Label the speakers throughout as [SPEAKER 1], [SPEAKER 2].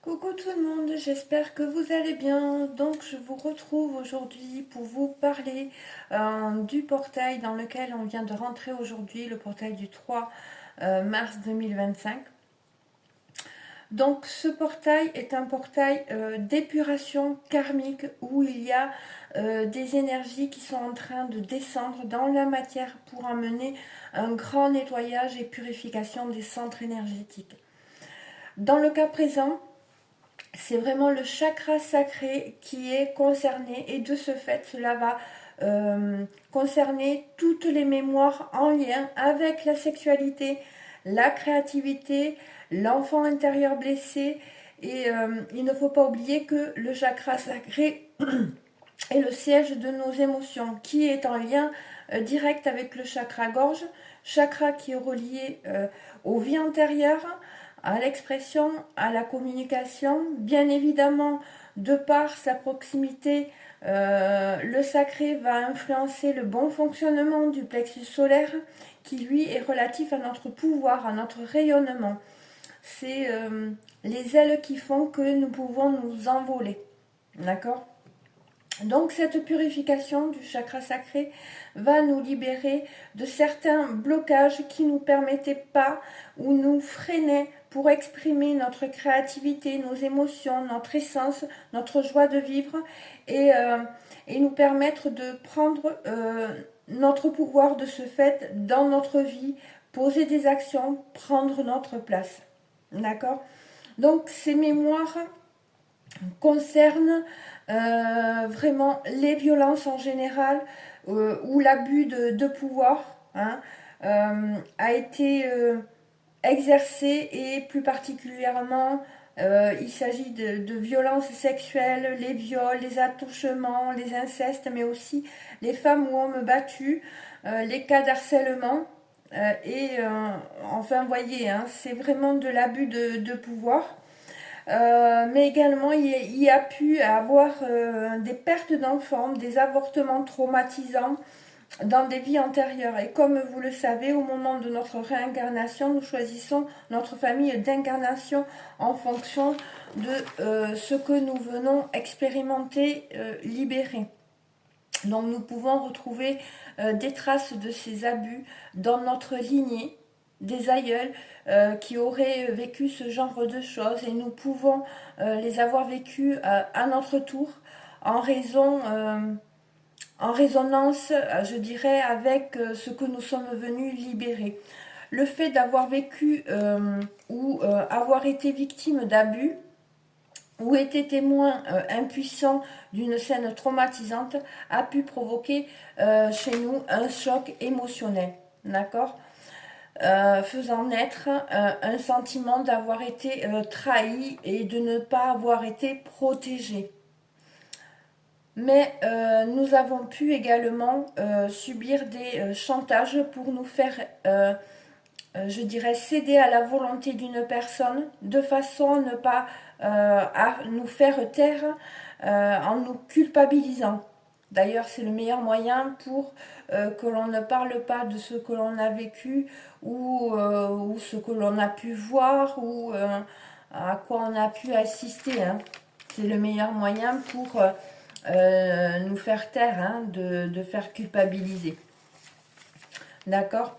[SPEAKER 1] Coucou tout le monde, j'espère que vous allez bien. Donc je vous retrouve aujourd'hui pour vous parler du portail dans lequel on vient de rentrer aujourd'hui, le portail du 3 mars 2025. Donc ce portail est un portail d'épuration karmique où il y a des énergies qui sont en train de descendre dans la matière pour amener un grand nettoyage et purification des centres énergétiques. Dans le cas présent, c'est vraiment le chakra sacré qui est concerné et de ce fait cela va concerner toutes les mémoires en lien avec la sexualité, la créativité, l'enfant intérieur blessé et il ne faut pas oublier que le chakra sacré est le siège de nos émotions qui est en lien direct avec le chakra gorge, chakra qui est relié aux vies antérieures, à l'expression, à la communication. Bien évidemment, de par sa proximité, le sacré va influencer le bon fonctionnement du plexus solaire qui lui est relatif à notre pouvoir, à notre rayonnement. C'est les ailes qui font que nous pouvons nous envoler. D'accord ? Donc cette purification du chakra sacré va nous libérer de certains blocages qui ne nous permettaient pas ou nous freinaient pour exprimer notre créativité, nos émotions, notre essence, notre joie de vivre et nous permettre de prendre notre pouvoir de ce fait dans notre vie, poser des actions, prendre notre place. D'accord ? Donc ces mémoires concerne vraiment les violences en général ou l'abus de pouvoir a été exercé et plus particulièrement il s'agit de violences sexuelles, les viols, les attouchements, les incestes, mais aussi les femmes ou hommes battus, les cas d'harcèlement. Enfin, voyez, c'est vraiment de l'abus de pouvoir. Mais également il y a pu avoir des pertes d'enfants, des avortements traumatisants dans des vies antérieures. Et comme vous le savez, au moment de notre réincarnation, nous choisissons notre famille d'incarnation en fonction de ce que nous venons expérimenter, libérer. Donc nous pouvons retrouver des traces de ces abus dans notre lignée, des aïeuls qui auraient vécu ce genre de choses et nous pouvons les avoir vécues à notre tour en raison, en résonance, je dirais, avec ce que nous sommes venus libérer. Le fait d'avoir vécu ou avoir été victime d'abus ou été témoin impuissant d'une scène traumatisante a pu provoquer chez nous un choc émotionnel. D'accord ? Faisant naître un sentiment d'avoir été trahi et de ne pas avoir été protégé. Mais nous avons pu également subir des chantages pour nous faire, je dirais, céder à la volonté d'une personne de façon à ne pas à nous faire taire en nous culpabilisant. D'ailleurs, c'est le meilleur moyen pour que l'on ne parle pas de ce que l'on a vécu ou ce que l'on a pu voir ou à quoi on a pu assister. C'est le meilleur moyen pour nous faire taire, de faire culpabiliser. D'accord ?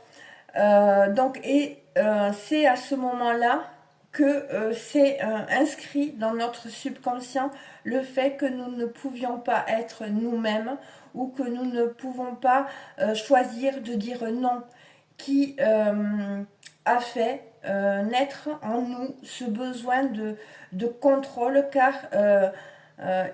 [SPEAKER 1] C'est à ce moment-là que c'est inscrit dans notre subconscient le fait que nous ne pouvions pas être nous-mêmes ou que nous ne pouvons pas choisir de dire non, qui a fait naître en nous ce besoin de contrôle car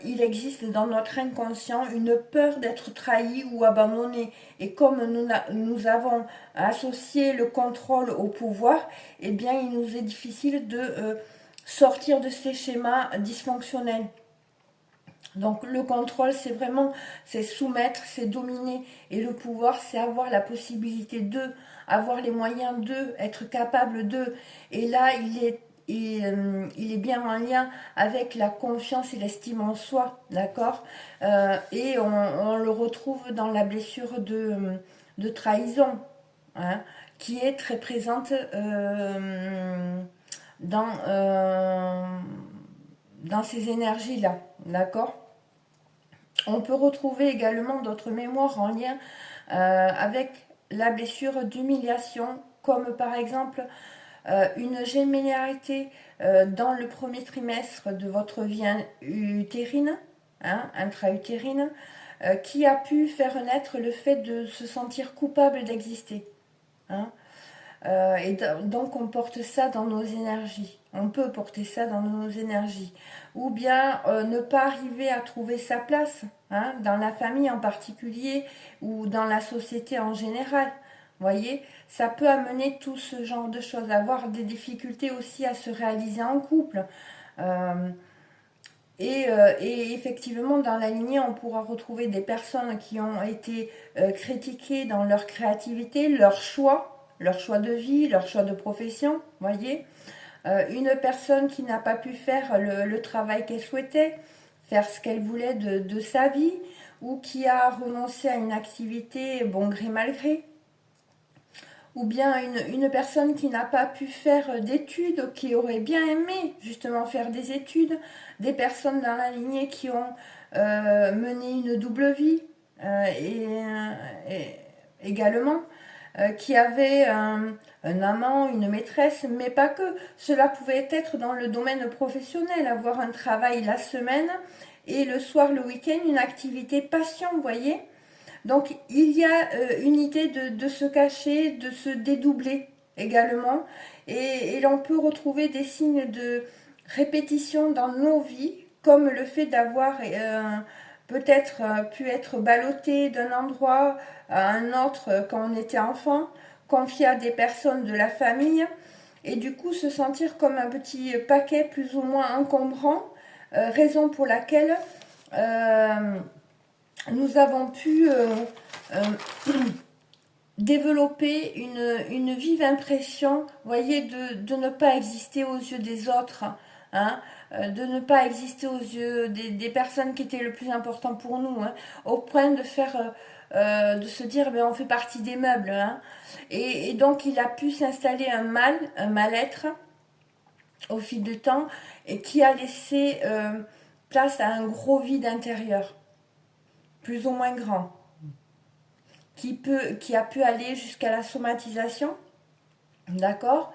[SPEAKER 1] il existe dans notre inconscient une peur d'être trahi ou abandonné. Et comme nous avons associé le contrôle au pouvoir, eh bien il nous est difficile de sortir de ces schémas dysfonctionnels. Donc le contrôle, c'est soumettre, c'est dominer. Et le pouvoir, c'est avoir la possibilité de, avoir les moyens de, être capable de. Et là, il est bien en lien avec la confiance et l'estime en soi, d'accord. Et on le retrouve dans la blessure de trahison, qui est très présente dans dans ces énergies-là, d'accord? On peut retrouver également d'autres mémoires en lien avec la blessure d'humiliation, comme par exemple une géminarité dans le premier trimestre de votre vie utérine, hein, intra-utérine, qui a pu faire naître le fait de se sentir coupable d'exister. Hein. Et donc on porte ça dans nos énergies. On peut porter ça dans nos énergies. Ou bien ne pas arriver à trouver sa place, hein, dans la famille en particulier ou dans la société en général. Vous voyez, ça peut amener tout ce genre de choses, avoir des difficultés aussi à se réaliser en couple. Euh, et effectivement, dans la lignée, on pourra retrouver des personnes qui ont été critiquées dans leur créativité, leur choix de vie, leur choix de profession, voyez. Une personne qui n'a pas pu faire le travail qu'elle souhaitait, faire ce qu'elle voulait de sa vie, ou qui a renoncé à une activité bon gré mal gré, ou bien une personne qui n'a pas pu faire d'études, qui aurait bien aimé justement faire des études, des personnes dans la lignée qui ont mené une double vie, et également, qui avaient un amant, une maîtresse, mais pas que. Cela pouvait être dans le domaine professionnel, avoir un travail la semaine et le soir, le week-end, une activité passion, vous voyez. Donc il y a une idée de se cacher, de se dédoubler également. Et l'on peut retrouver des signes de répétition dans nos vies, comme le fait d'avoir peut-être pu être ballotté d'un endroit à un autre quand on était enfant, confié à des personnes de la famille, et du coup se sentir comme un petit paquet plus ou moins encombrant, raison pour laquelle nous avons pu développer une vive impression, voyez, de ne pas exister aux yeux des autres, hein, de ne pas exister aux yeux des personnes qui étaient le plus important pour nous, hein, au point de faire, de se dire, ben, on fait partie des meubles, hein. Et donc il a pu s'installer un mal-être au fil du temps, et qui a laissé place à un gros vide intérieur, plus ou moins grand, qui a pu aller jusqu'à la somatisation, d'accord,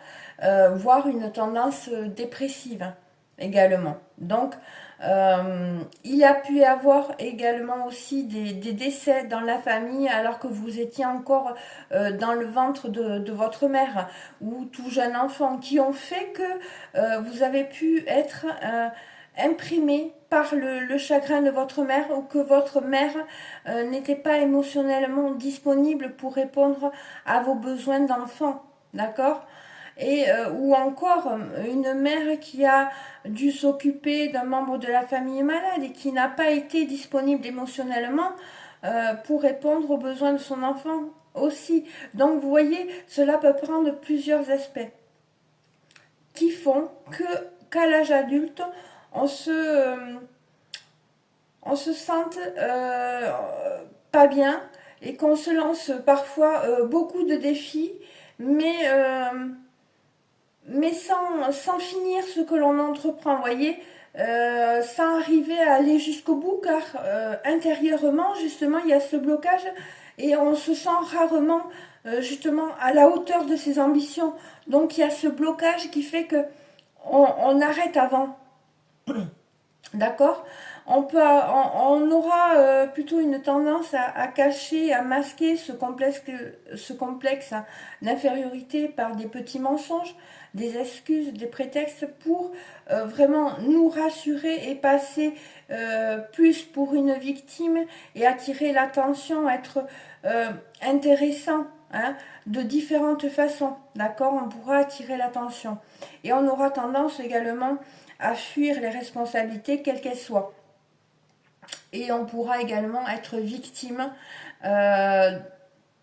[SPEAKER 1] voire une tendance dépressive également. Donc, il a pu y avoir également aussi des décès dans la famille alors que vous étiez encore dans le ventre de votre mère ou tout jeune enfant, qui ont fait que vous avez pu être imprimé par le chagrin de votre mère, ou que votre mère n'était pas émotionnellement disponible pour répondre à vos besoins d'enfant, d'accord? Et ou encore une mère qui a dû s'occuper d'un membre de la famille malade et qui n'a pas été disponible émotionnellement pour répondre aux besoins de son enfant aussi. Donc vous voyez, cela peut prendre plusieurs aspects qui font que qu'à l'âge adulte, on se, euh, on se sente pas bien, et qu'on se lance parfois beaucoup de défis, mais sans finir ce que l'on entreprend, vous voyez, sans arriver à aller jusqu'au bout, car intérieurement, justement, il y a ce blocage, et on se sent rarement, justement, à la hauteur de ses ambitions. Donc, il y a ce blocage qui fait que on arrête avant. D'accord? On aura plutôt une tendance à cacher, à masquer ce complexe d'infériorité par des petits mensonges, des excuses, des prétextes pour vraiment nous rassurer et passer plus pour une victime, et attirer l'attention, être intéressant, hein, de différentes façons. D'accord? On pourra attirer l'attention. Et on aura tendance également à fuir les responsabilités, quelles qu'elles soient. Et on pourra également être victime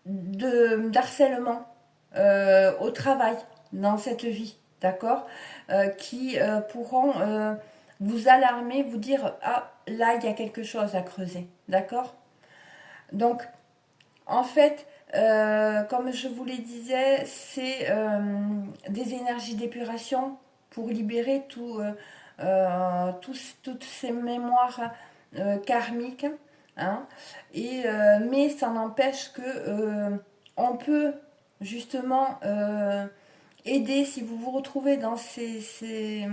[SPEAKER 1] d'harcèlement au travail dans cette vie, d'accord, qui pourront vous alarmer, vous dire, ah, là, il y a quelque chose à creuser, d'accord. Donc, en fait, comme je vous le disais, c'est des énergies d'épuration pour libérer toutes ces mémoires karmiques, hein, mais ça n'empêche que on peut justement aider, si vous vous retrouvez dans ce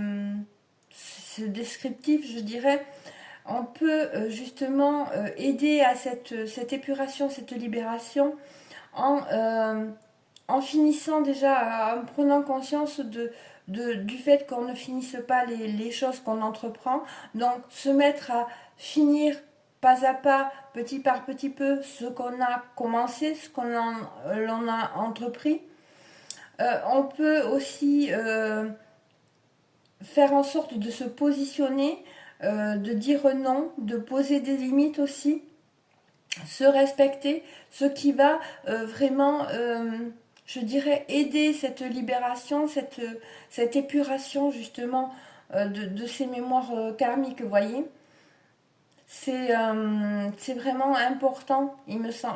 [SPEAKER 1] descriptif, je dirais, on peut justement aider à cette épuration, cette libération en, en finissant déjà, en prenant conscience du fait qu'on ne finisse pas les choses qu'on entreprend. Donc se mettre à finir pas à pas, petit par petit peu, ce qu'on a commencé, l'on a entrepris. On peut aussi faire en sorte de se positionner, de dire non, de poser des limites aussi, se respecter, ce qui va vraiment, je dirais, aider cette libération, cette épuration justement de ces mémoires karmiques, vous voyez. C'est vraiment important,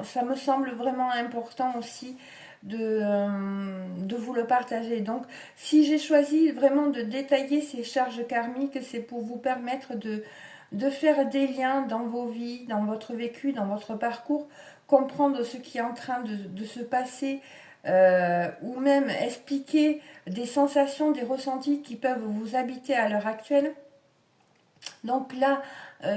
[SPEAKER 1] ça me semble vraiment important aussi de vous le partager. Donc, si j'ai choisi vraiment de détailler ces charges karmiques, c'est pour vous permettre de faire des liens dans vos vies, dans votre vécu, dans votre parcours, comprendre ce qui est en train de se passer, ou même expliquer des sensations, des ressentis qui peuvent vous habiter à l'heure actuelle. Donc là,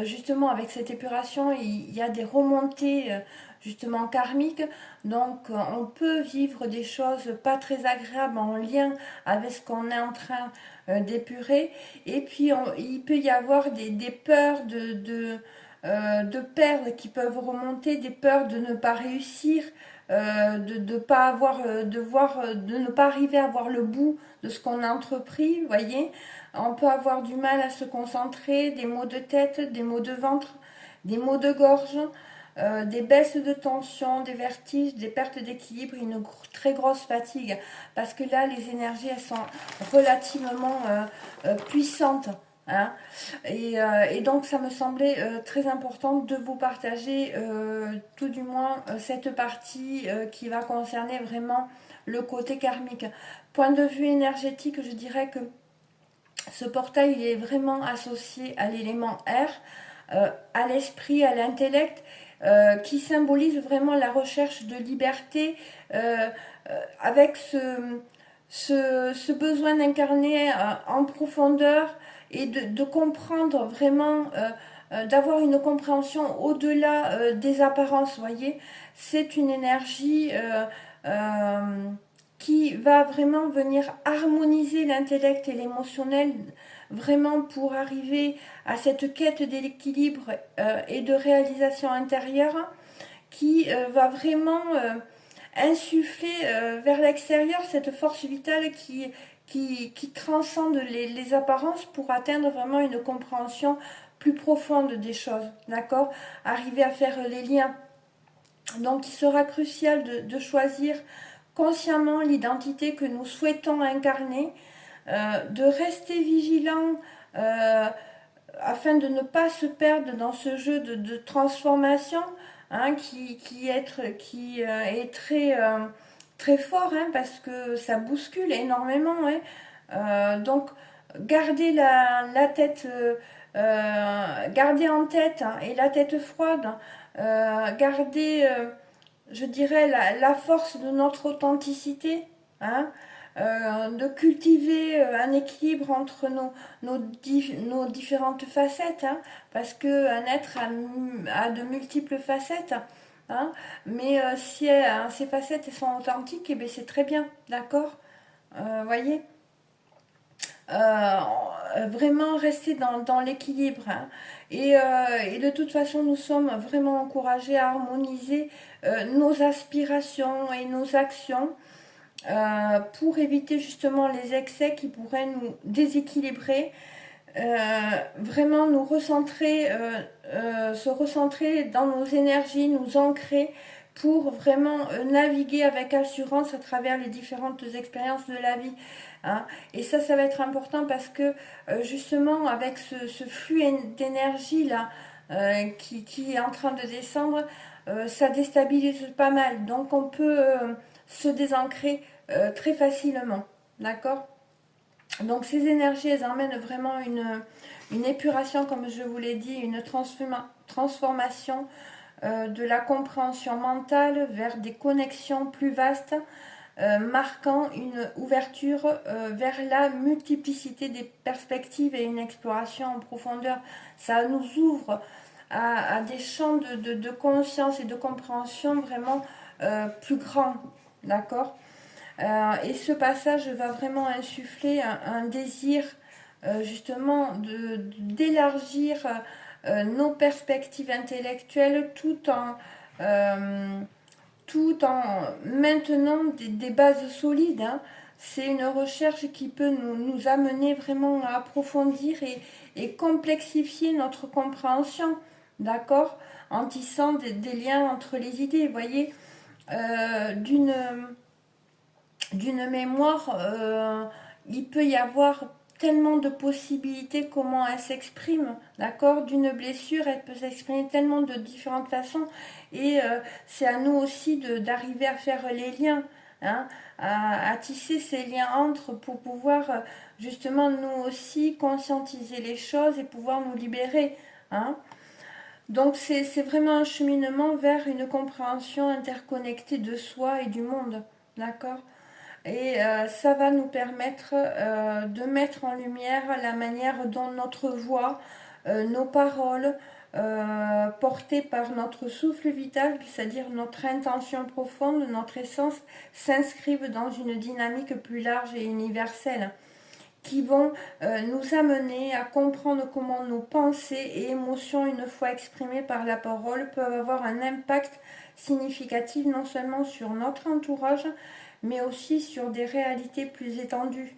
[SPEAKER 1] justement, avec cette épuration, il y a des remontées justement karmiques. Donc on peut vivre des choses pas très agréables en lien avec ce qu'on est en train d'épurer. Et puis il peut y avoir des peurs de perdre qui peuvent remonter, des peurs de ne pas réussir, de pas avoir, de ne pas arriver à voir le bout de ce qu'on a entrepris, vous voyez. On peut avoir du mal à se concentrer, des maux de tête, des maux de ventre, des maux de gorge, des baisses de tension, des vertiges, des pertes d'équilibre, une très grosse fatigue. Parce que là, les énergies, elles sont relativement puissantes. Hein. Et donc, ça me semblait très important de vous partager, tout du moins, cette partie qui va concerner vraiment le côté karmique. Point de vue énergétique, je dirais que ce portail, il est vraiment associé à l'élément R, à l'esprit, à l'intellect, qui symbolise vraiment la recherche de liberté, avec ce besoin d'incarner en profondeur et de comprendre vraiment, d'avoir une compréhension au-delà des apparences, voyez. C'est une énergie qui va vraiment venir harmoniser l'intellect et l'émotionnel, vraiment pour arriver à cette quête d'équilibre et de réalisation intérieure qui va vraiment insuffler vers l'extérieur cette force vitale qui transcende les apparences pour atteindre vraiment une compréhension plus profonde des choses, d'accord. Arriver à faire les liens. Donc il sera crucial de choisir consciemment l'identité que nous souhaitons incarner, de rester vigilant afin de ne pas se perdre dans ce jeu de transformation, hein, qui est très fort, hein, parce que ça bouscule énormément. Hein. Donc garder la tête, garder en tête, hein, et la tête froide, garder, je dirais, la force de notre authenticité, hein, de cultiver un équilibre entre nos différentes facettes, hein, parce qu'un être a de multiples facettes, hein, mais si ces facettes sont authentiques, eh bien, c'est très bien, d'accord. Voyez, vraiment rester dans l'équilibre, hein. Et de toute façon, nous sommes vraiment encouragés à harmoniser nos aspirations et nos actions, pour éviter justement les excès qui pourraient nous déséquilibrer, vraiment nous recentrer, se recentrer dans nos énergies, nous ancrer pour vraiment naviguer avec assurance à travers les différentes expériences de la vie. Hein. Et ça va être important parce que justement avec ce flux d'énergie là, qui est en train de descendre, ça déstabilise pas mal. Donc on peut se désancrer très facilement. D'accord. Donc ces énergies, elles emmènent vraiment une épuration, comme je vous l'ai dit, une transformation de la compréhension mentale vers des connexions plus vastes, marquant une ouverture vers la multiplicité des perspectives et une exploration en profondeur. Ça nous ouvre à des champs de conscience et de compréhension vraiment plus grands, d'accord. Et ce passage va vraiment insuffler un désir justement d'élargir nos perspectives intellectuelles euh, tout en maintenant des bases solides, hein. C'est une recherche qui peut nous amener vraiment à approfondir et complexifier notre compréhension, d'accord, en tissant des liens entre les idées. Vous voyez, euh, d'une d'une mémoire, il peut y avoir tellement de possibilités comment elle s'exprime, d'accord. D'une blessure, elle peut s'exprimer tellement de différentes façons, et c'est à nous aussi d'arriver à faire les liens, hein, à tisser ces liens entre pour pouvoir justement nous aussi conscientiser les choses et pouvoir nous libérer, hein. Donc c'est vraiment un cheminement vers une compréhension interconnectée de soi et du monde, d'accord. Et ça va nous permettre de mettre en lumière la manière dont notre voix, nos paroles, portées par notre souffle vital, c'est-à-dire notre intention profonde, notre essence, s'inscrivent dans une dynamique plus large et universelle, qui vont nous amener à comprendre comment nos pensées et émotions, une fois exprimées par la parole, peuvent avoir un impact significatif non seulement sur notre entourage, mais aussi sur des réalités plus étendues.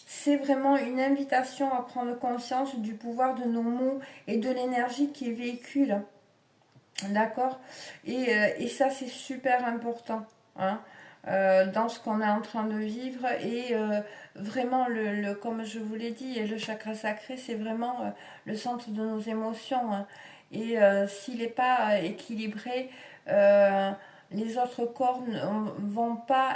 [SPEAKER 1] C'est vraiment une invitation à prendre conscience du pouvoir de nos mots et de l'énergie qui véhiculent. D'accord. Et ça, c'est super important, hein, dans ce qu'on est en train de vivre. Et vraiment, comme je vous l'ai dit, le chakra sacré, c'est vraiment le centre de nos émotions, hein. Et s'il n'est pas équilibré, euh, les autres corps vont pas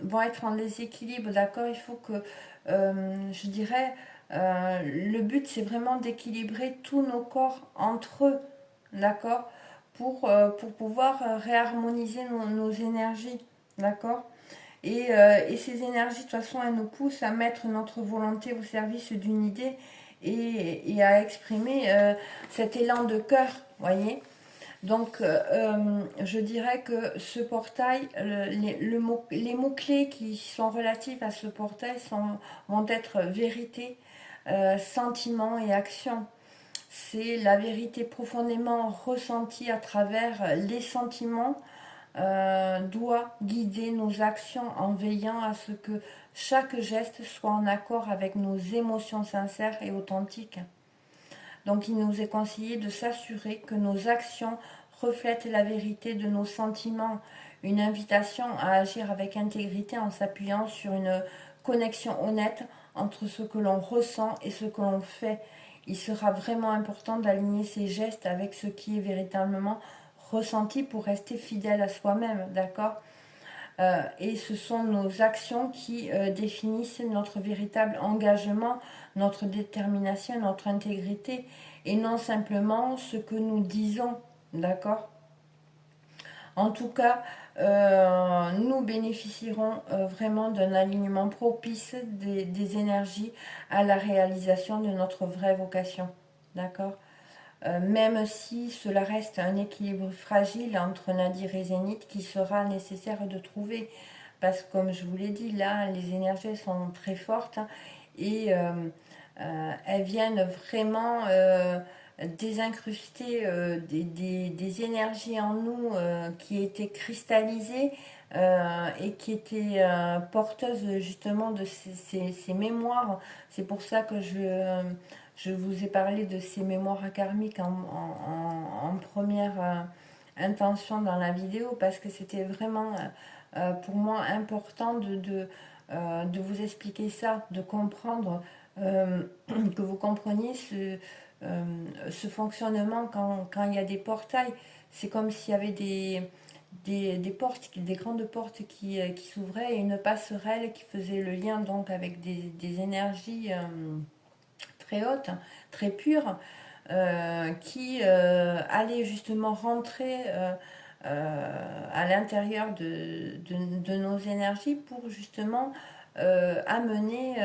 [SPEAKER 1] vont être en déséquilibre, d'accord. Il faut que, je dirais, le but, c'est vraiment d'équilibrer tous nos corps entre eux, d'accord, pour pouvoir réharmoniser nos énergies, d'accord. Et ces énergies, de toute façon, elles nous poussent à mettre notre volonté au service d'une idée et à exprimer cet élan de cœur, voyez. Donc, je dirais que ce portail, les mots-clés qui sont relatifs à ce portail vont être vérité, sentiment et action. C'est la vérité profondément ressentie à travers les sentiments, doit guider nos actions en veillant à ce que chaque geste soit en accord avec nos émotions sincères et authentiques. Donc il nous est conseillé de s'assurer que nos actions reflètent la vérité de nos sentiments, une invitation à agir avec intégrité en s'appuyant sur une connexion honnête entre ce que l'on ressent et ce que l'on fait. Il sera vraiment important d'aligner ces gestes avec ce qui est véritablement ressenti pour rester fidèle à soi-même, d'accord. Et ce sont nos actions qui définissent notre véritable engagement, notre détermination, notre intégrité, et non simplement ce que nous disons, d'accord. En tout cas, nous bénéficierons vraiment d'un alignement propice des énergies à la réalisation de notre vraie vocation, d'accord. Même si cela reste un équilibre fragile entre Nadir et Zénith qui sera nécessaire de trouver. Parce que comme je vous l'ai dit, là, les énergies sont très fortes, hein, et elles viennent vraiment désincruster des énergies en nous qui étaient cristallisées et qui étaient porteuses justement de ces mémoires. C'est pour ça que je vous ai parlé de ces mémoires karmiques en première intention dans la vidéo, parce que c'était vraiment pour moi important de vous expliquer ça, de comprendre, que vous compreniez ce fonctionnement quand il y a des portails. C'est comme s'il y avait des portes, des grandes portes qui s'ouvraient et une passerelle qui faisait le lien donc avec des énergies très hautes, très pures, qui allaient justement rentrer à l'intérieur de nos énergies pour justement amener,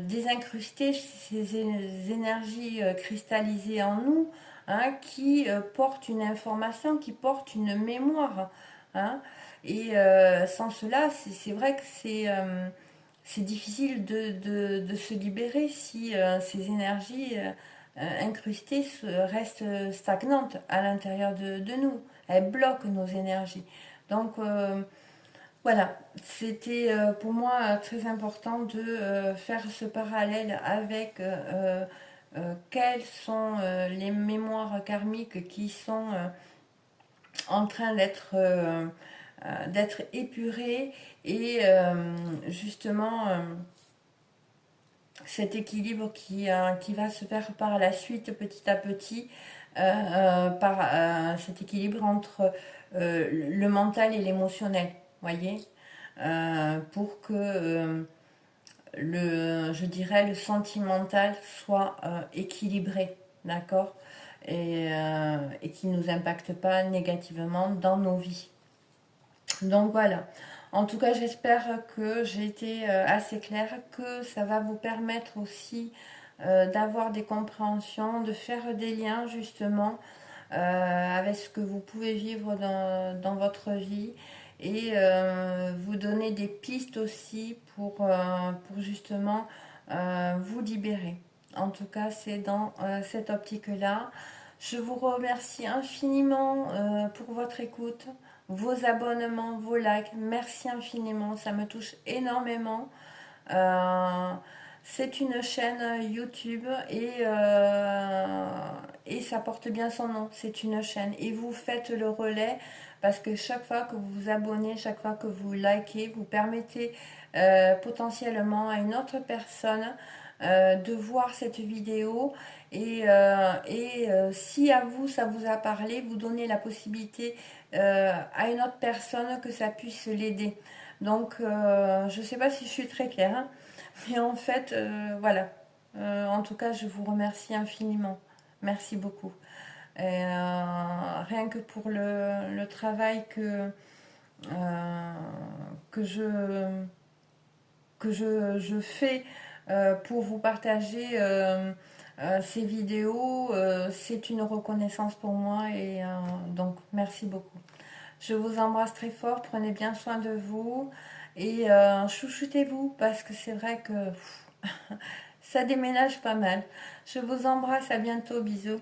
[SPEAKER 1] désincruster ces énergies cristallisées en nous, hein, qui portent une information, qui portent une mémoire. Hein. Et sans cela, c'est vrai que c'est difficile de se libérer si ces énergies incrustées restent stagnantes à l'intérieur de nous. Elles bloquent nos énergies. Donc voilà, c'était pour moi très important de faire ce parallèle avec quelles sont les mémoires karmiques qui sont en train d'être épurées et justement cet équilibre qui va se faire par la suite petit à petit, par cet équilibre entre le mental et l'émotionnel, voyez, pour que je dirais, le sentimental soit équilibré, d'accord, et qui ne nous impacte pas négativement dans nos vies. Donc voilà. En tout cas, j'espère que j'ai été assez claire, que ça va vous permettre aussi d'avoir des compréhensions, de faire des liens justement avec ce que vous pouvez vivre dans votre vie et vous donner des pistes aussi pour justement vous libérer. En tout cas, c'est dans cette optique-là. Je vous remercie infiniment pour votre écoute, vos abonnements, vos likes. Merci infiniment, ça me touche énormément. Euh, c'est une chaîne YouTube et ça porte bien son nom. C'est une chaîne et vous faites le relais parce que chaque fois que vous vous abonnez, chaque fois que vous likez, vous permettez potentiellement à une autre personne de voir cette vidéo et si à vous ça vous a parlé, vous donnez la possibilité à une autre personne que ça puisse l'aider. Donc je ne sais pas si je suis très claire, hein, mais en fait voilà. En tout cas, je vous remercie infiniment. Merci beaucoup. Rien que pour le travail euh, que je fais pour vous partager ces vidéos, c'est une reconnaissance pour moi et donc merci beaucoup. Je vous embrasse très fort, prenez bien soin de vous et chouchoutez-vous parce que c'est vrai que ça déménage pas mal. Je vous embrasse, à bientôt, bisous.